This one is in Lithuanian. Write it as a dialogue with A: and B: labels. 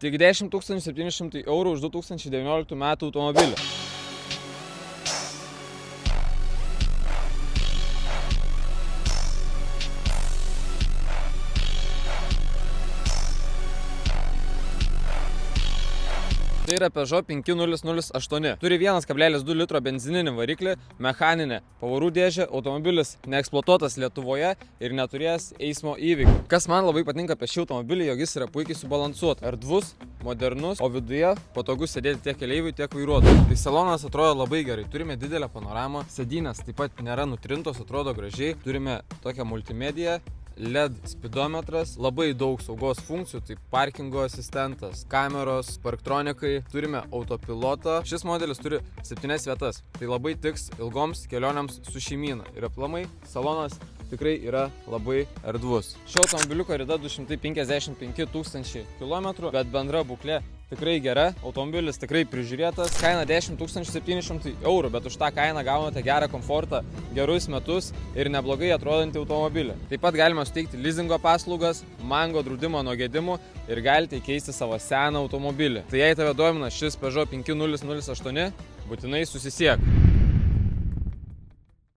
A: Tik 10 700 eurų už 2019 metų automobilį. Tai yra Peugeot 5008. Turi 1,2 litro benzininį variklį, mechaninę pavarų dėžę, automobilis neeksploatuotas Lietuvoje ir neturės eismo įvykių. Kas man labai patinka apie šį automobilį, jog jis yra puikiai subalansuotas. Erdvus, modernus, o viduje patogu sėdėti tiek keleiviui, tiek vairuotojui. Tai salonas atrodo labai gerai. Turime didelę panoramą, sėdynės taip pat nėra nutrintos, atrodo gražiai. Turime tokią multimediją. LED spidometras, labai daug saugos funkcijų, tai parkingo asistentas, kameros, parktronikai, turime autopilotą. Šis modelis turi 7 vietas, tai labai tiks ilgoms kelionėms su šeimyna. Ir aplamai salonas tikrai yra labai erdvus. Šio automobiliuko rida 255 000 km, bet bendra būklė tikrai gera, automobilis tikrai prižiūrėtas, kaina 10 700 eurų, bet už tą kainą gaunate gerą komfortą, gerus metus ir neblogai atrodantį automobilį. Taip pat galima suteikti lizingo paslaugas, mango draudimo nuo gedimų ir galite įkeisti savo seną automobilį. Tai jei tave domina šis Peugeot 5008, būtinai susisiek.